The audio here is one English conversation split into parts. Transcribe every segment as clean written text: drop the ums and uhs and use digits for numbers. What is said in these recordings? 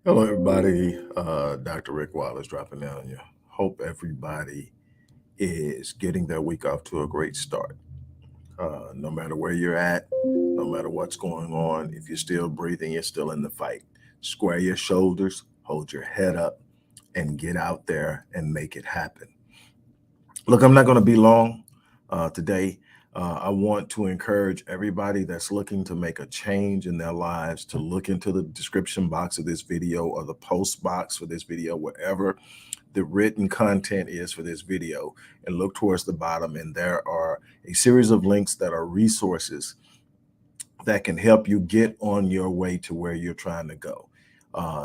Hello, everybody. Dr. Rick Wallace dropping down on you. Hope everybody is getting their week off to a great start. No matter where you're at, no matter what's going on, if you're still breathing, you're still in the fight. Square your shoulders, hold your head up, and get out there and make it happen. Look, I'm not going to be long today. I want to encourage everybody that's looking to make a change in their lives to look into the description box of this video or the post box for this video, wherever the written content is for this video, and look towards the bottom. And there are a series of links that are resources that can help you get on your way to where you're trying to go.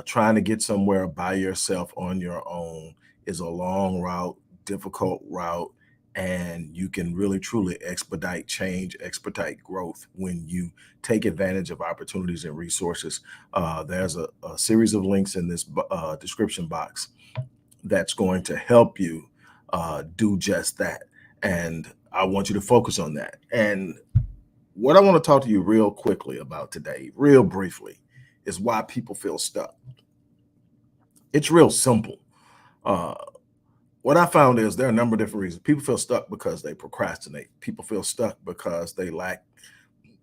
Trying to get somewhere by yourself on your own is a long route, difficult route, and you can really truly expedite change, expedite growth when you take advantage of opportunities and resources. There's a series of links in this description box that's going to help you do just that. And I want you to focus on that. And what I want to talk to you real quickly about today, real briefly, is why people feel stuck. It's real simple. Uh, what I found is there are a number of different reasons. People feel stuck because they procrastinate. People feel stuck because they lack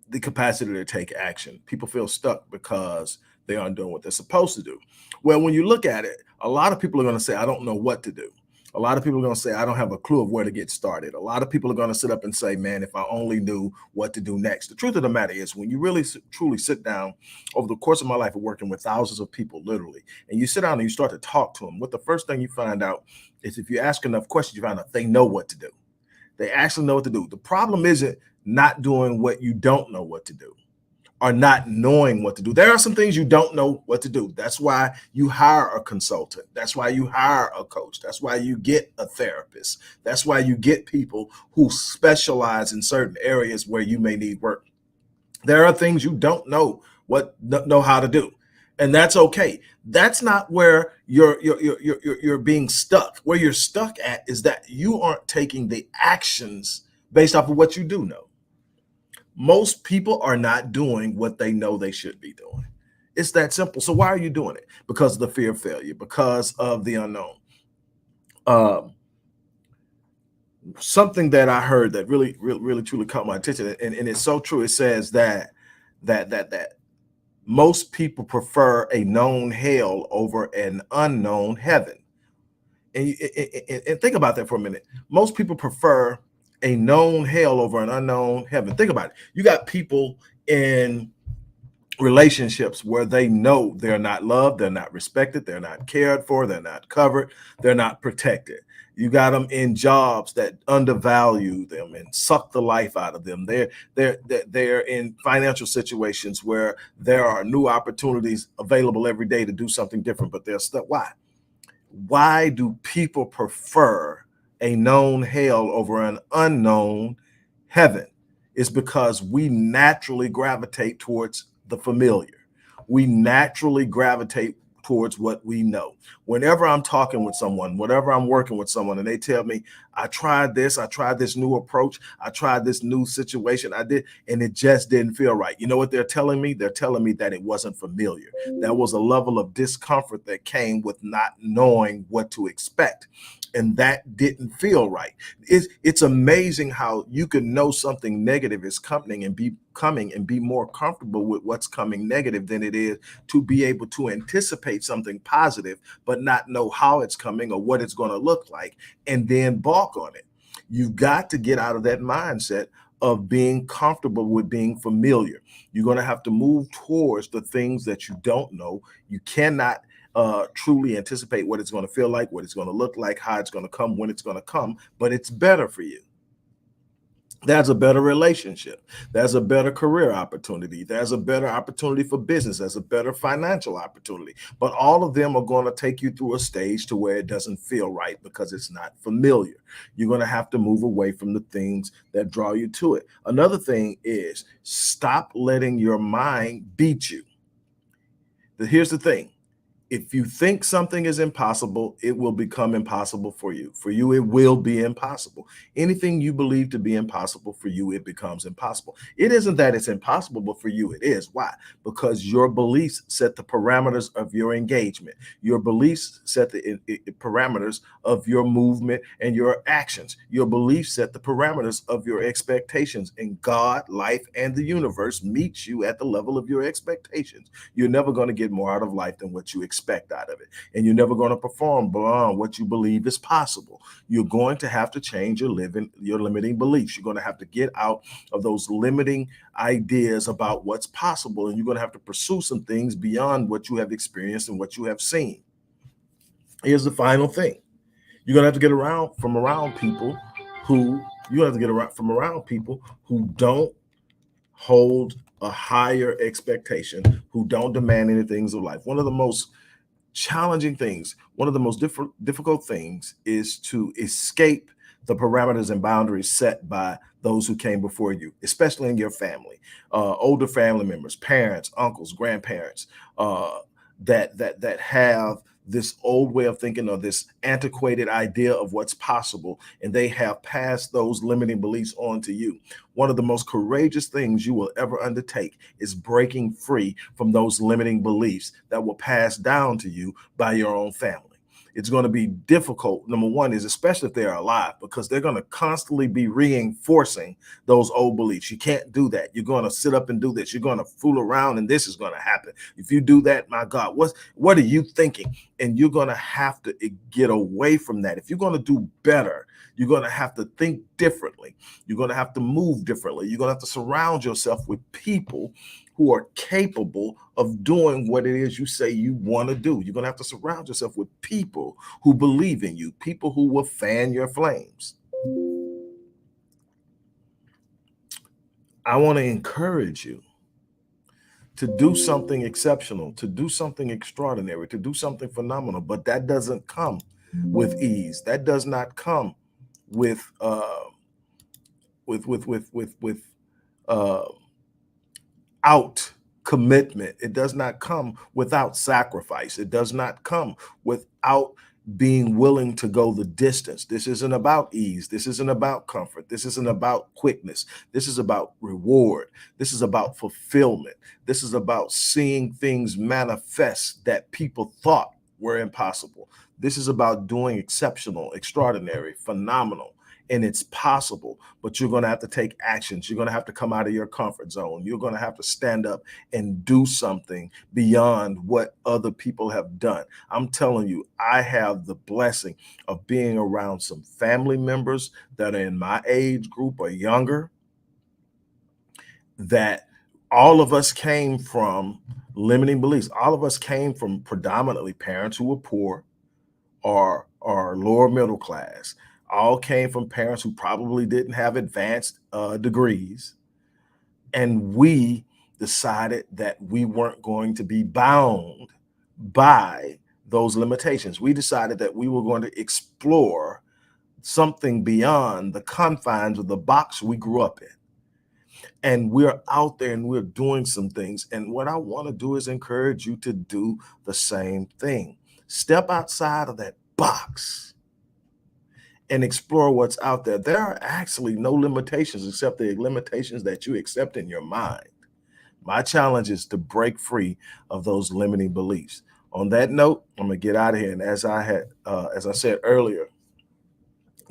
the capacity to take action. People feel stuck because they aren't doing what they're supposed to do. Well, when you look at it, a lot of people are going to say, I don't know what to do. A lot of people are going to say, I don't have a clue of where to get started. A lot of people are going to sit up and say, man, if I only knew what to do next. The truth of the matter is, when you really truly sit down over the course of my life of working with thousands of people, literally, and you sit down and you start to talk to them, what the first thing you find out is if you ask enough questions, you find out they know what to do. They actually know what to do. The problem isn't not doing what you don't know what to do or not knowing what to do. There are some things you don't know what to do. That's why you hire a consultant. That's why you hire a coach. That's why you get a therapist. That's why you get people who specialize in certain areas where you may need work. There are things you don't know how to do, and that's okay. That's not where you're being stuck. Where you're stuck at is that you aren't taking the actions based off of what you do know. Most people are not doing what they know they should be doing. It's that simple. So why are you doing it? Because of the fear of failure, because of the unknown. Um, Something that I heard that really truly caught my attention, and it's so true. It says that most people prefer a known hell over an unknown heaven. And think about that for a minute. Most people prefer a known hell over an unknown heaven. Think about it. You got people in relationships where they know they're not loved, they're not respected, they're not cared for, they're not covered, they're not protected. You got them in jobs that undervalue them and suck the life out of them. They're in financial situations where there are new opportunities available every day to do something different, but they're stuck. Why? Why do people prefer a known hell over an unknown heaven? It's because we naturally gravitate towards the familiar. We naturally gravitate towards what we know. Whenever I'm talking with someone, whenever I'm working with someone, and they tell me, I tried this new approach, I tried this new situation, I did, and it just didn't feel right. You know what they're telling me? They're telling me that it wasn't familiar. There was a level of discomfort that came with not knowing what to expect. And that didn't feel right. It's amazing how you can know something negative is coming and be more comfortable with what's coming negative than it is to be able to anticipate something positive, but not know how it's coming or what it's going to look like, and then balk on it. You've got to get out of that mindset of being comfortable with being familiar. You're going to have to move towards the things that you don't know. You cannot truly anticipate what it's going to feel like, what it's going to look like, how it's going to come, when it's going to come, but it's better for you. There's a better relationship. There's a better career opportunity. There's a better opportunity for business. There's a better financial opportunity. But all of them are going to take you through a stage to where it doesn't feel right because it's not familiar. You're going to have to move away from the things that draw you to it. Another thing is stop letting your mind beat you. Here's the thing. If you think something is impossible, it will become impossible for you. For you, it will be impossible. Anything you believe to be impossible for you, it becomes impossible. It isn't that it's impossible, but for you, it is. Why? Because your beliefs set the parameters of your engagement. Your beliefs set the parameters of your movement and your actions. Your beliefs set the parameters of your expectations. And God, life, and the universe meets you at the level of your expectations. You're never going to get more out of life than what you expect out of it. And you're never going to perform beyond what you believe is possible. You're going to have to change your limiting beliefs. You're going to have to get out of those limiting ideas about what's possible. And you're going to have to pursue some things beyond what you have experienced and what you have seen. Here's the final thing. You're going to have to get around people who don't hold a higher expectation, who don't demand any things of life. One of the most challenging things, one of the most difficult things is to escape the parameters and boundaries set by those who came before you, especially in your family, older family members, parents, uncles, grandparents, that have this old way of thinking or this antiquated idea of what's possible, and they have passed those limiting beliefs on to you. One of the most courageous things you will ever undertake is breaking free from those limiting beliefs that were passed down to you by your own family. It's going to be difficult. Number one is, especially if they're alive, because they're going to constantly be reinforcing those old beliefs. You can't do that. You're going to sit up and do this. You're going to fool around and this is going to happen. If you do that, my God, what are you thinking? And you're going to have to get away from that. If you're going to do better, you're going to have to think differently. You're going to have to move differently. You're going to have to surround yourself with people who are capable of doing what it is you say you want to do. You're going to have to surround yourself with people who believe in you, people who will fan your flames. I want to encourage you to do something exceptional, to do something extraordinary, to do something phenomenal, but that doesn't come with ease. That does not come with out commitment. It does not come without sacrifice. It does not come without being willing to go the distance. This isn't about ease. This isn't about comfort. This isn't about quickness. This is about reward. This is about fulfillment. This is about seeing things manifest that people thought were impossible. This is about doing exceptional, extraordinary, phenomenal. And it's possible, but you're going to have to take actions. You're going to have to come out of your comfort zone. You're going to have to stand up and do something beyond what other people have done. I'm telling you, I have the blessing of being around some family members that are in my age group or younger, that all of us came from limiting beliefs. All of us came from predominantly parents who were poor or lower middle class. All came from parents who probably didn't have advanced degrees. And we decided that we weren't going to be bound by those limitations. We decided that we were going to explore something beyond the confines of the box we grew up in. And we're out there and we're doing some things. And what I want to do is encourage you to do the same thing. Step outside of that box and explore what's out there. There are actually no limitations except the limitations that you accept in your mind. My challenge is to break free of those limiting beliefs. On that note, I'm gonna get out of here. And as I said earlier,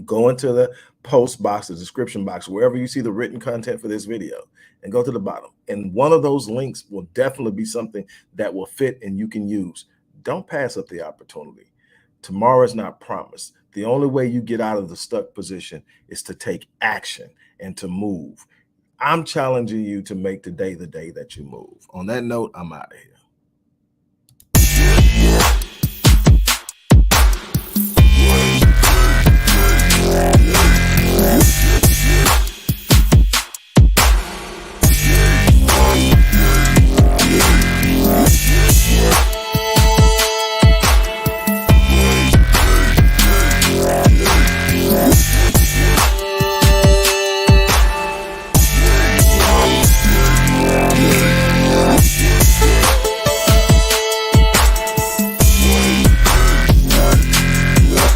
go into the post box, the description box, wherever you see the written content for this video, and go to the bottom. And one of those links will definitely be something that will fit and you can use. Don't pass up the opportunity. Tomorrow is not promised. The only way you get out of the stuck position is to take action and to move. I'm challenging you to make today the day that you move. On that note, I'm out of here. Yeah.